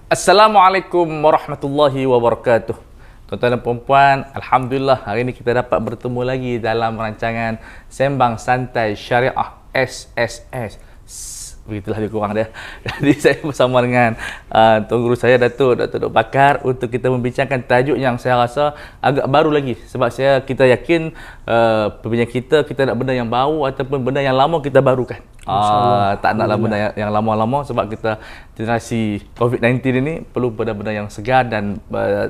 Assalamualaikum warahmatullahi wabarakatuh. Tuan-tuan dan puan-puan, alhamdulillah hari ini kita dapat bertemu lagi dalam rancangan Sembang Santai Syariah SSS. Begitulah lebih kurang dia. Jadi saya bersama dengan Tuan Guru saya Datuk Dr. Bakar untuk kita membincangkan tajuk yang saya rasa agak baru lagi, sebab kita yakin pembincang kita nak benda yang baru ataupun benda yang lama kita barukan. Tak naklah benda yang lama-lama, sebab kita generasi COVID-19 ini perlu benda-benda yang segar dan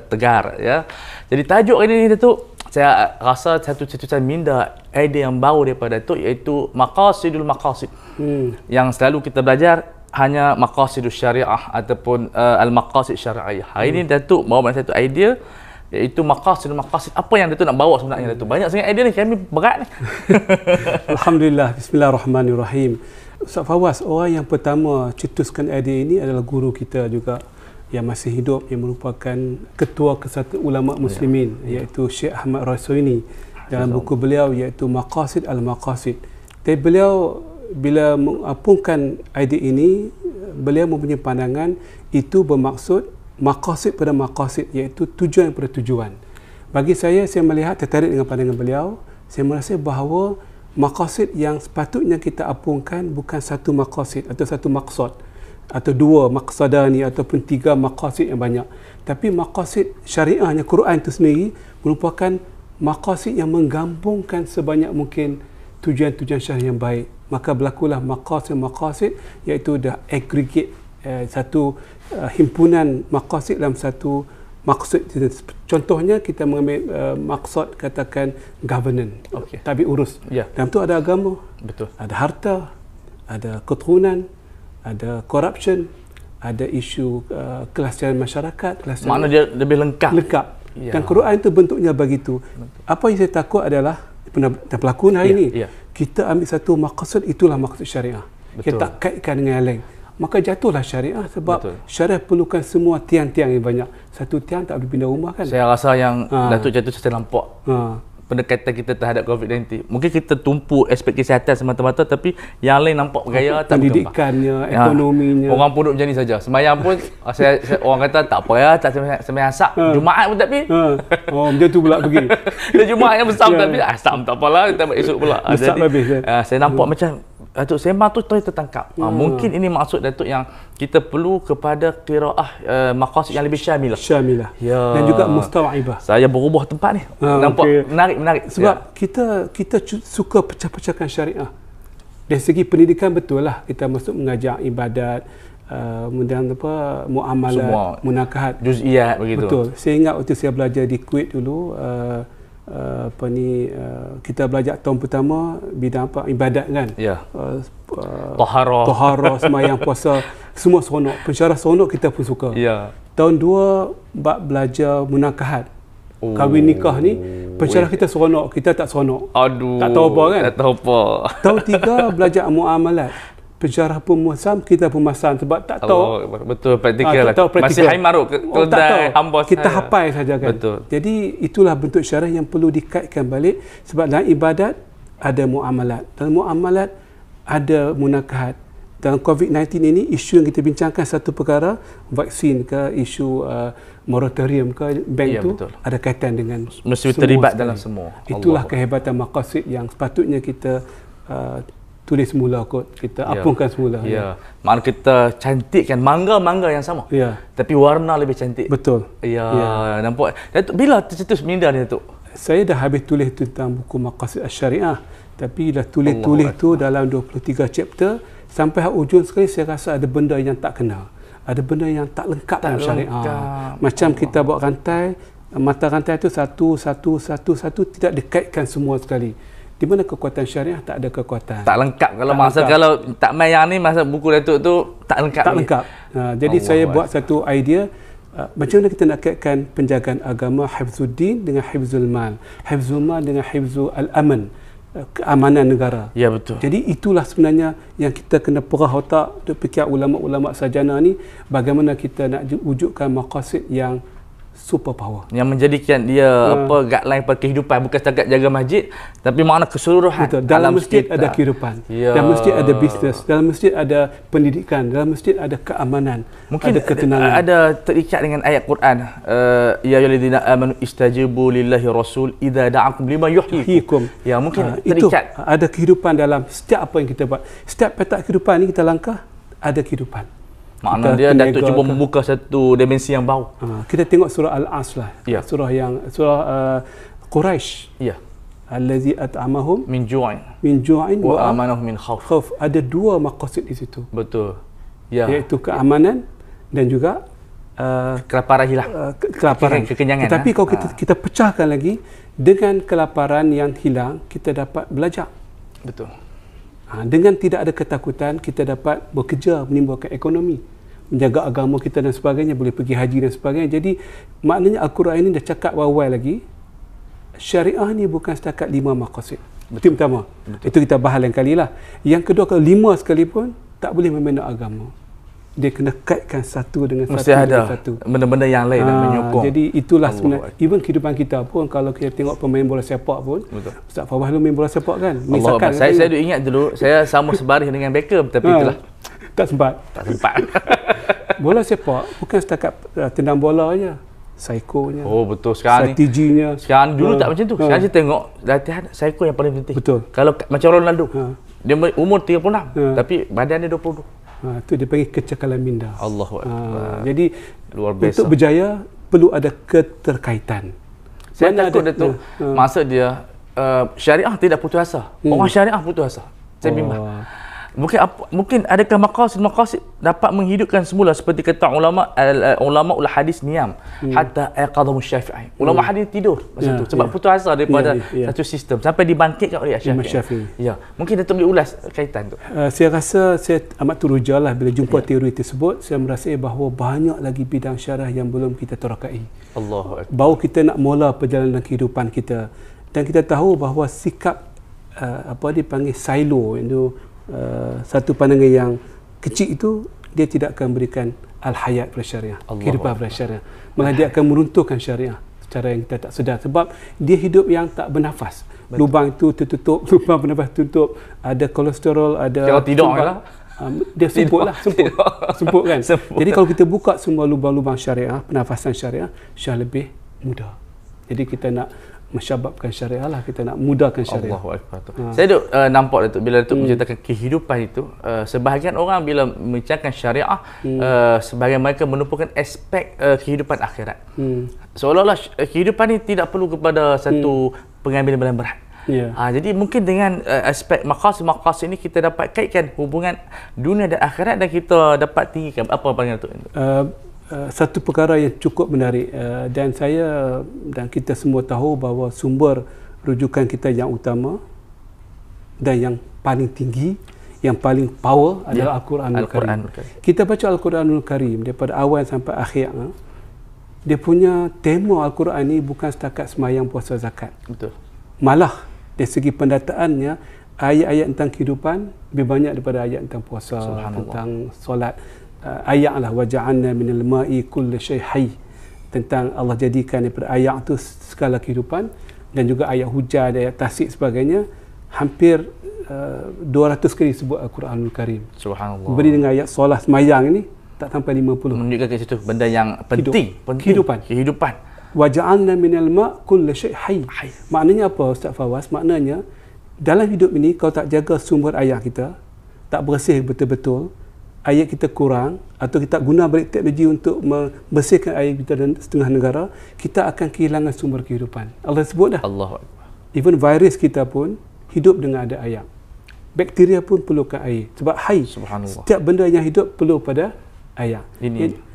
tegar, ya. Jadi tajuk ini Datuk, saya rasa satu-satunya minda idea yang baru daripada Datuk, iaitu maqasidul maqasid. Yang selalu kita belajar hanya maqasidul syariah ataupun al-maqasid syariah. Hari ini Datuk bawa satu idea, iaitu maqasidul maqasid. Apa yang Datuk nak bawa sebenarnya Datuk? Banyak sangat idea ni, kami berat ni. Alhamdulillah, bismillahirrahmanirrahim. Ustaz Fawaz, orang yang pertama cetuskan idea ini adalah guru kita juga yang masih hidup, yang merupakan ketua kesatuan ulama muslimin, iaitu Syekh Ahmad Raisuini, dalam buku beliau iaitu Maqasid al-Maqasid. Tapi beliau bila mengapungkan idea ini, beliau mempunyai pandangan itu bermaksud maqasid pada maqasid, iaitu tujuan pada tujuan. Bagi saya melihat tertarik dengan pandangan beliau. Saya merasa bahawa maqasid yang sepatutnya kita apungkan bukan satu maqasid atau satu maksud atau dua maqsadani ataupun tiga maqasid yang banyak, tapi maqasid syariahnya Quran itu sendiri merupakan maqasid yang menggabungkan sebanyak mungkin tujuan-tujuan syariah yang baik. Maka berlakulah maqasid, iaitu dah aggregate satu himpunan maqasid dalam satu maksud. Contohnya kita mengambil maksud, katakan governance, tabi urus. Dalam tu ada agama, ada harta, ada keturunan, ada corruption, ada isu kelasian masyarakat. Makna dia lebih lengkap. Dan Quran itu bentuknya begitu. Apa yang saya takut adalah pernah berlaku hari ini. Kita ambil satu maqsad, itulah maksud syariah. Kita tak kaitkan dengan yang lain. Maka jatuhlah syariah, sebab syariah perlukan semua tiang-tiang yang banyak. Satu tiang tak boleh pindah rumah kan. Saya rasa yang Datuk jatuh saya nampak pendekatan kita terhadap COVID-19. Mungkin kita tumpu aspek kesihatan semata-mata, tapi yang lain nampak bergaya, tak pendidikannya, ekonominya. Orang pun duduk macam ni saja. Sembahyang pun saya orang kata tak apa ya, tak sembahyang asap. Jumaat pun tak pergi. Macam tu pula pergi. Jumaat yang besar tak pergi. Asap tak apalah, kita esok pula. Jadi saya nampak macam Datuk sembang tu tertangkap. Mungkin ini maksud Datuk, yang kita perlu kepada qiraah maqasid yang lebih syamilah. Dan juga mustawa'ibah. Saya berubah tempat ni. Nampak menarik. Sebab kita suka pecah-pecahkan syariah. Dari segi pendidikan betul lah, kita masuk mengajar ibadat, kemudian muamalat, munakahat, juz'iyat begitu. Betul. Saya ingat waktu saya belajar di Kuwait dulu, kita belajar tahun pertama bidang ibadat kan. Taharah, sembahyang, puasa, semua seronok. Pensyarah seronok, kita pun suka. Tahun 2 belajar munakahat, kahwin nikah ni, pensyarah kita seronok, kita tak seronok. Tak tahu apa kan. Tahun 3 belajar muamalat, pensyarah pun musam, kita pun masam, sebab tak tahu. Betul, praktikal lah. Masih hai maruk keledai hamba kita hafal saja kan. Jadi itulah bentuk syariah yang perlu dikaitkan balik, sebab dalam ibadat ada muamalat, dalam muamalat ada munakahat. Dalam COVID-19 ini, isu yang kita bincangkan satu perkara, vaksin ke, isu moratorium ke, bank tu ada kaitan dengan mesti terlibat dalam semua. Itulah kehebatan maqasid yang sepatutnya kita tulis semula kot, kita apungkan semula. Maknanya kita cantikkan mangga-mangga yang sama. Tapi warna lebih cantik. Betul. Nampak. Datuk, bila tercetus minda ni Datuk? Saya dah habis tulis tentang buku Maqasid Asy-Syariah, tapi dah tulis tu dalam 23 chapter. Sampai ujung sekali saya rasa ada benda yang tak kena. Ada benda yang tak lengkap dalam syariah. Macam kita buat rantai, mata rantai tu satu, tidak dikaitkan semua sekali. Di mana kekuatan syariah, tak ada kekuatan. Tak lengkap. Kalau tak main yang ni, masa buku Datuk tu tak lengkap. Jadi saya buat satu idea, macam mana kita nak kaitkan penjagaan agama hifzuddin dengan hifzul mal. Hifzul mal dengan hifzul al-aman, keamanan negara. Betul. Jadi itulah sebenarnya yang kita kena perah otak untuk fikir ulama-ulama sarjana ni, bagaimana kita nak wujudkan maqasid yang super power. Yang menjadikan dia guideline pada kehidupan, bukan setakat jaga masjid, tapi makna keseluruhan. Betul. Dalam masjid sekitar. ada kehidupan. Ya. Dalam masjid ada bisnes, dalam masjid ada pendidikan, dalam masjid ada keamanan, Mungkin ada ketenangan. ada terikat dengan ayat Quran. Ya ayyuhallazina amanu istajibu lillahi rasul idza da'akum lima yuhyikum. Ya, mungkin terikat. Itu ada kehidupan dalam setiap apa yang kita buat. Setiap petak kehidupan ni kita langkah, ada kehidupan. Makna dia Datuk cuba membuka satu dimensi yang baru. Kita tengok surah Al-As lah. Ya. Surah Quraisy. Ya. Allazi at'amahum Min ju'in min ju'in wa amanahum min khauf. khauf. Ada dua maqasid di situ. Betul. Ya. Iaitu keamanan dan juga Kelaparan hilang. kelaparan. Kekenyangan. Tetapi kalau kita pecahkan lagi, dengan kelaparan yang hilang, kita dapat belajar. Betul. Dengan tidak ada ketakutan, kita dapat bekerja, menimbulkan ekonomi, menjaga agama kita dan sebagainya, boleh pergi haji dan sebagainya. Jadi maknanya Al-Quran ini dah cakap awal lagi, syariah ni bukan setakat 5 maqasid. Itu pertama. Betul. Itu kita bahas lain kali lah. Yang kedua, kalau 5 sekalipun tak boleh membina agama. Dia kena kaitkan satu dengan Mesti satu ada dengan satu. benda-benda yang lain yang menyokong. Jadi itulah sebenarnya, even kehidupan kita pun, kalau kita tengok pemain bola sepak pun, Betul. Ustaz Fawaz lu main bola sepak kan? Allah, saya duk ingat dulu, saya sama sebaris dengan Beckham, tapi itulah tak sempat. tak sempat. Bola sepak bukan setakat tendang bola aja. Psikonya. Oh betul, sekarang ni. Strateginya. Sekarang dulu tak macam tu. Sekarang saya tengok latihan psiko yang paling penting. Betul. Kalau macam Ronaldo, dia umur 36, tapi badan dia 22. Itu dia panggil kecekalan minda. Allahu Akbar. Jadi Luar biasa. untuk berjaya perlu ada keterkaitan. Saya takut Datuk, maksud dia syariah tidak putus asa. Orang syariah putus asa. Saya bimbang. Mungkin adakah maqasid dapat menghidupkan semula seperti kata ulama ul hadis niam hatta ayqadhamu Syafi'i. Ulama hadis tidur masa tu sebab putus asa daripada satu sistem sampai dibangkitkan oleh Syafi'i. Ya, mungkin Datuk boleh ulas kaitan tu. Saya rasa saya amat teruja lah bila jumpa teori tersebut. Saya merasai bahawa banyak lagi bidang syarah yang belum kita terakai. Allahu Akbar. Baru kita nak mula perjalanan kehidupan kita, dan kita tahu bahawa sikap apa dipanggil silo itu, satu pandangan yang kecil itu, dia tidak akan berikan al-hayat pada syariah, kehidupan pada syariah. Malah dia akan meruntuhkan syariah secara yang kita tak sedar, sebab dia hidup yang tak bernafas. Betul. Lubang itu tertutup, lubang bernafas tutup, ada kolesterol, ada kalau tidur lah. Dia semput lah, semput kan. Jadi kalau kita buka semua lubang-lubang syariah, pernafasan syariah, lebih mudah. Jadi kita nak mensyababkan syariah lah, kita nak mudahkan syariah. Allahu Akbar. Saya duk nampak Datuk, bila Datuk menceritakan kehidupan itu, sebahagian orang bila menceritakan syariah, sebahagian mereka melupakan aspek kehidupan akhirat. Seolah-olah kehidupan ini tidak perlu kepada satu pengambilan berat. Jadi mungkin dengan aspek maqasid ini kita dapat kaitkan hubungan dunia dan akhirat, dan kita dapat tinggikan apa pandangan Datuk? Satu perkara yang cukup menarik, dan saya dan kita semua tahu bahawa sumber rujukan kita yang utama dan yang paling tinggi, yang paling power adalah Al-Quranul Karim. Kita baca Al-Quranul Karim daripada awal sampai akhir, dia punya tema Al-Quran ni bukan setakat semayang, puasa, zakat. Betul. Malah dari segi pendataannya, ayat-ayat tentang kehidupan lebih banyak daripada ayat tentang puasa, tentang solat. Ayat lah, waja'alna minal ma'i kulli syai' hayy, tentang Allah jadikan daripada ayat tu segala kehidupan, dan juga ayat hujan, ayat tasik sebagainya. Hampir 200 kali sebut Al-Quranul Karim. Subhanallah. Beri dengan ayat solat semayang ni tak sampai 50. Menunjukkan kat situ benda yang penting, kehidupan. Waja'alna minal ma' kulli syai' hayy. Maknanya apa Ustaz Fawaz? Maknanya dalam hidup ini kalau tak jaga sumber ayat kita, tak bersih betul-betul, ayat kita kurang, atau kita guna balik teknologi untuk membersihkan ayat kita dan setengah negara, kita akan kehilangan sumber kehidupan. Allah sebut dah. Allahu Akbar. Even virus kita pun hidup dengan ada ayat. Bakteria pun perlukan air. Sebab hayy. Subhanallah. Setiap benda yang hidup perlu pada ayat.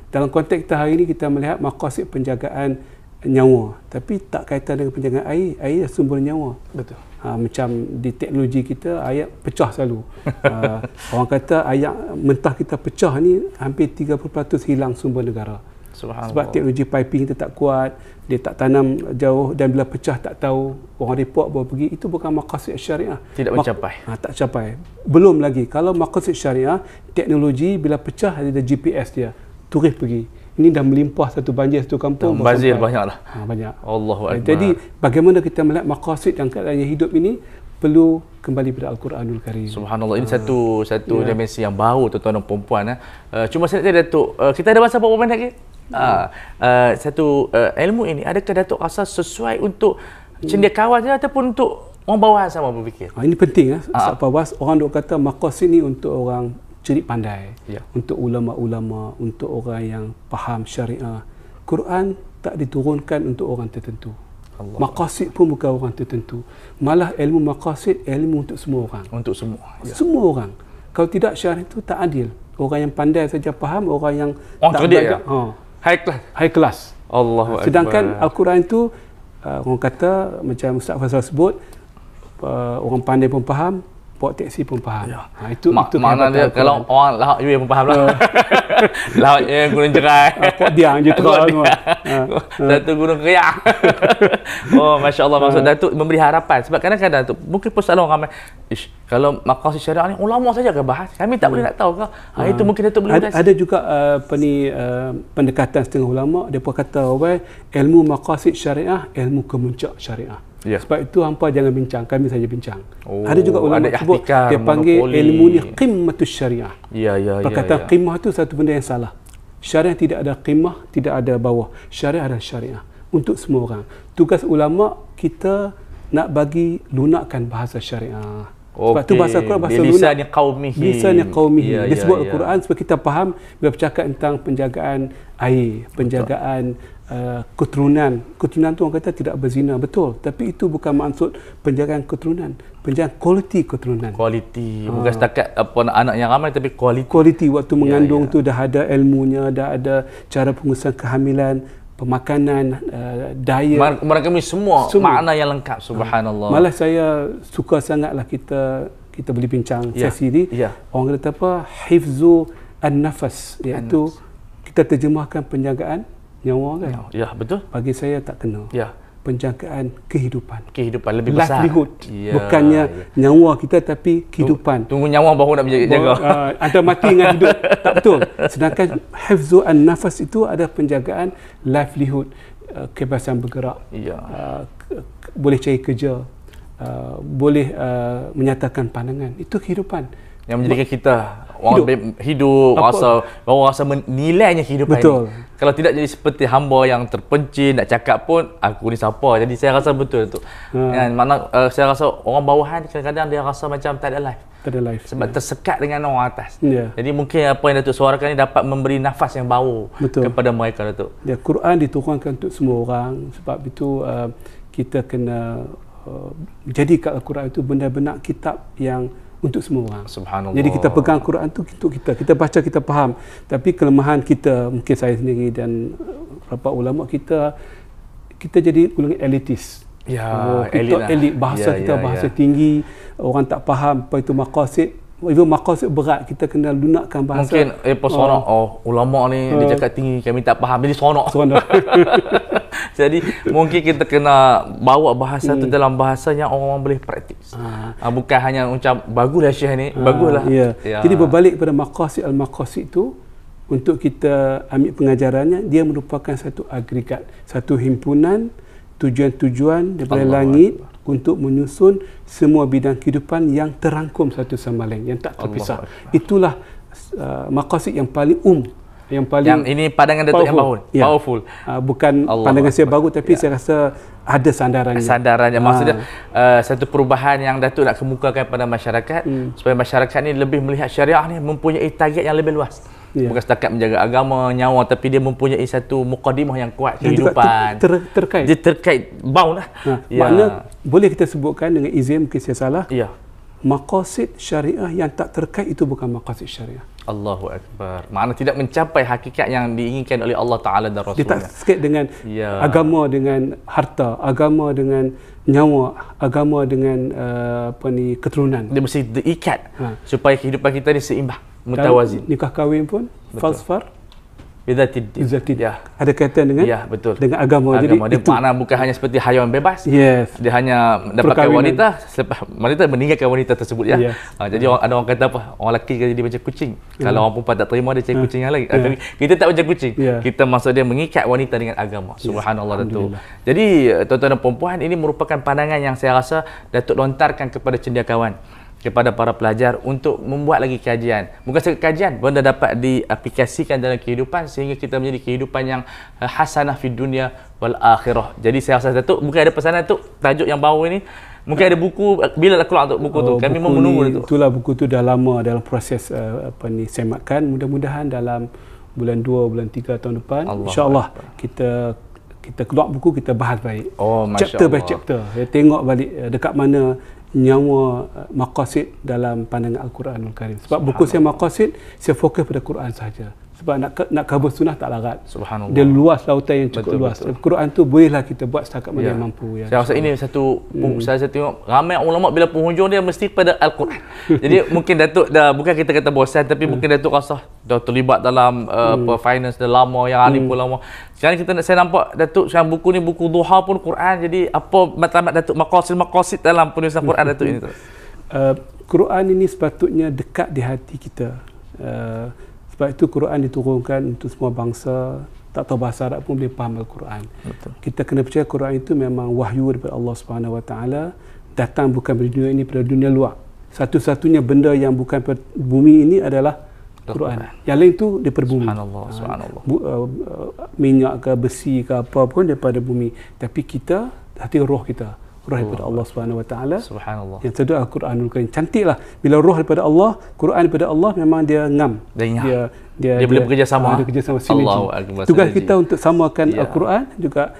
Dalam konteks kita hari ini, kita melihat maqasid penjagaan nyawa, tapi tak kaitan dengan penjagaan air. Air adalah sumber nyawa. Betul. Macam di teknologi kita, ayat pecah selalu. Orang kata ayat mentah kita pecah ni, hampir 30% hilang sumber negara. Sebab teknologi piping kita tak kuat, dia tak tanam jauh, dan bila pecah tak tahu, orang report baru pergi. Itu bukan maqasid syariah. Tidak mencapai. Tak capai. Belum lagi. Kalau maqasid syariah, teknologi bila pecah ada GPS dia, turis pergi. ini dah melimpah satu banjir satu kampung. Bazir banyaklah. Banyak. Allahu Akbar. Jadi bagaimana kita melihat maqasid yang keadaan hidup ini perlu kembali pada Al-Quranul Karim. Subhanallah, ini satu dimensi yang baru tuan-tuan dan puan. Cuma saya nak Datuk, kita ada masa berapa minit lagi? Satu ilmu ini, adakah Datuk rasa sesuai untuk cendekiawan saja ataupun untuk orang bawahan sama berfikir? Ini penting Ustaz Fawaz. Orang duk kata maqasid ni untuk orang cerik pandai, untuk ulama-ulama, untuk orang yang faham syariah. Quran tak diturunkan untuk orang tertentu. Maqasid pun bukan orang tertentu. Malah ilmu maqasid ilmu untuk semua orang. Untuk semua. Semua orang. Kalau tidak syariah itu tak adil. Orang yang pandai saja faham, orang yang orang tak cerdik high class. High class. Allahu Akbar. Sedangkan Al-Quran itu orang kata macam Ustaz Fazal sebut, orang pandai pun faham, bawa teksi pun faham. Itu makna dia kalau orang lahak you pun faham lah. Lahak yang gunung jerai. Kok dia je terang semua. Datuk gunung Keriak. Masya Allah, maksud Datuk memberi harapan. Sebab kadang-kadang Datuk mungkin persoalan orang ramai, kalau maqasid syariah ni ulama saja akan bahas. Kami tak boleh nak tahu ke? Itu mungkin Datuk boleh ada juga pendekatan setengah ulama, depa kata ilmu maqasid syariah, ilmu kemuncak syariah. Sebab itu hampa jangan bincang, kami saja bincang. Ada juga ulama sebut dia panggil ilmu ni qimmatus syariah. Perkataan qimmah itu satu benda yang salah. Syariah tidak ada qimmah, tidak ada bawah. Syariah adalah syariah untuk semua orang. Tugas ulama kita nak bagi lunakkan bahasa syariah. Sebab tu bahasa Quran bahasa lunak. Lisan qaumihi. Disebut Al-Quran supaya kita faham bila bercakap tentang penjagaan air, penjagaan keturunan. Keturunan tu orang kata tidak berzina, betul. Tapi itu bukan maksud penjagaan keturunan, penjagaan kualiti keturunan. Kualiti, bukan setakat anak yang ramai tapi kualiti. Kualiti waktu mengandung tu dah ada ilmunya, dah ada cara pengurusan kehamilan, pemakanan, diet. Mereka semua makna yang lengkap. Subhanallah. Malah saya suka sangatlah kita boleh bincang sesi ni. Orang kata apa? Hifzu an-nafas, iaitu kita terjemahkan penjagaan nyawa kan? Betul. Bagi saya tak kena. Penjagaan kehidupan. Kehidupan lebih besar. Livelihood. Bukannya nyawa kita tapi kehidupan. Tunggu nyawa baru nak jaga. Antara mati dengan hidup. Tak betul. Sedangkan hifzu an-nafas itu ada penjagaan livelihood, kebebasan bergerak. Boleh cari kerja. Boleh menyatakan pandangan. Itu kehidupan. Yang menjadikan kita orang hidup rasa menilainya kehidupan ini. Kalau tidak jadi seperti hamba yang terpencil, nak cakap pun aku ni siapa. Jadi saya rasa betul tu. Mana saya rasa orang bawahan kadang-kadang dia rasa macam tak ada life. Tak ada life. Sebab tersekat dengan orang atas. Jadi mungkin apa yang Datuk suarakan ni dapat memberi nafas yang baru kepada mereka, Datuk. Quran diturunkan untuk semua orang. Sebab itu kita kena jadikan Al-Quran itu benar-benar kitab yang untuk semua orang. Subhanallah. Jadi kita pegang Quran tu untuk kita. Kita baca, kita faham. Tapi kelemahan kita, mungkin saya sendiri dan beberapa ulama kita jadi golongan elitis. Elit bahasa kita bahasa tinggi, orang tak faham apa itu maqasid. Even maqasid berat, kita kena lunakkan bahasa. Mungkin seronok ulama ni dia cakap tinggi, kami tak faham, jadi seronok. Jadi mungkin kita kena bawa bahasa tu dalam bahasa yang orang boleh praktis. Bukan hanya ucap baguslah syekh ni, baguslah. Jadi berbalik pada maqasid al-maqasid tu, untuk kita ambil pengajarannya, dia merupakan satu agregat, satu himpunan tujuan-tujuan daripada langit untuk menyusun semua bidang kehidupan yang terangkum satu sama lain, yang tak terpisah. Itulah maqasid yang paling yang ini pandangan Datuk yang baru. Powerful. Bukan pandangan saya baru, tapi saya rasa ada sandarannya. Maksudnya satu perubahan yang Datuk nak kemukakan pada masyarakat, supaya masyarakat ni lebih melihat syariah ni mempunyai target yang lebih luas. Bukan setakat menjaga agama, nyawa, tapi dia mempunyai satu mukadimah yang kuat, kehidupan. Terkait. Dia terkait bound lah. Makna boleh kita sebutkan dengan izin, mungkin saya salah. Maqasid syariah yang tak terkait itu bukan maqasid syariah. Allahu Akbar. Makna tidak mencapai hakikat yang diinginkan oleh Allah Ta'ala dan Rasulnya. Dia tak sikit dengan agama dengan harta, agama dengan nyawa, agama dengan keturunan. Dia mesti diikat supaya kehidupan kita ni seimbang, mutawazin. Nikah kahwin pun falsafah bidzatid din. Ya. Ada kaitan dengan betul. Dengan agama. Jadi dia itu makna bukan hanya seperti haiwan bebas. Yes. Dia hanya mendapatkan wanita selepas wanita meninggalkan wanita tersebut ya. Jadi ada orang kata apa? Orang lelaki jadi macam kucing. Kalau orang perempuan tak terima dia cari kucing yang lain. Kita tak macam kucing. Kita maksud dia mengikat wanita dengan agama. Subhanallah Datuk. Jadi tuan-tuan dan puan-puan, ini merupakan pandangan yang saya rasa Datuk lontarkan kepada cendekiawan, kepada para pelajar untuk membuat lagi kajian. Bukan sekadar kajian, benda dapat diaplikasikan dalam kehidupan sehingga kita menjadi kehidupan yang hasanah fid dunia wal akhirah. Jadi saya rasa Datuk, mungkin ada pesanan Datuk, tajuk yang baru ini. Mungkin ada buku, bila dah keluar untuk buku tu? Kami memang menunggu Datuk. Itulah buku tu dah lama dalam proses semakan. Mudah-mudahan dalam bulan 2, bulan 3 tahun depan, insya-Allah kita keluar buku, kita bahas baik. Chapter by chapter. Tengok balik dekat mana nyawa maqasid dalam pandangan Al-Quranul Karim. Sebab buku saya maqasid, saya fokus pada Quran sahaja. Sebab nak cover sunnah tak larat. Subhanallah. Dia luas, lautan yang cukup luas. Quran tu bolehlah kita buat setakat mana yang mampu. Saya rasa ini satu saya tengok ramai ulama bila penghujung dia mesti pada Al-Quran. Jadi mungkin Datuk dah, bukan kita kata bosan, tapi mungkin Datuk rasa dah terlibat dalam finance dah lama, yang alim pun lama. Sekarang saya nampak Datuk sekarang buku ni, buku duha pun Quran. Jadi apa matlamat Datuk maqasid dalam penulisan Quran Datuk ini? Quran ini sepatutnya dekat di hati kita. Sebab itu Quran diturunkan untuk semua bangsa. Tak tahu bahasa Arab pun boleh faham Al-Quran. Kita kena percaya Quran itu memang wahyu daripada Allah Subhanahu Wa Taala, datang bukan dari dunia ini, pada dunia luar. Satu-satunya benda yang bukan bumi ini adalah Quran. Yang lain tu daripada bumi. Subhanallah. Minyak ke besi ke apa pun daripada bumi. Tapi kita, hati roh kita, roh daripada Allah Subhanahu Wa Taala. Subhanallah. Yang kedua Al-Quranul Karim. Cantiklah bila roh daripada Allah, Quran daripada Allah, memang dia ngam. Dia boleh bekerjasama. Dia bekerjasama sinergi. Tugas kita untuk samakan Al-Quran juga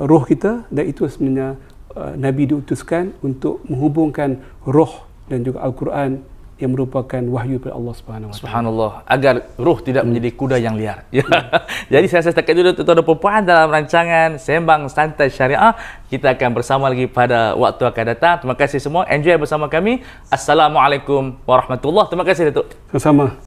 roh kita, dan itu sebenarnya Nabi diutuskan untuk menghubungkan roh dan juga Al-Quran yang merupakan wahyu daripada Allah Subhanahu Wa Taala. Subhanallah, agar roh tidak menjadi kuda yang liar. Jadi saya setakat dulu tuan-tuan dan puan dalam rancangan Sembang Santai Syariah. Kita akan bersama lagi pada waktu akan datang. Terima kasih semua, enjoy bersama kami. Assalamualaikum warahmatullahi. Terima kasih Datuk. Sama-sama.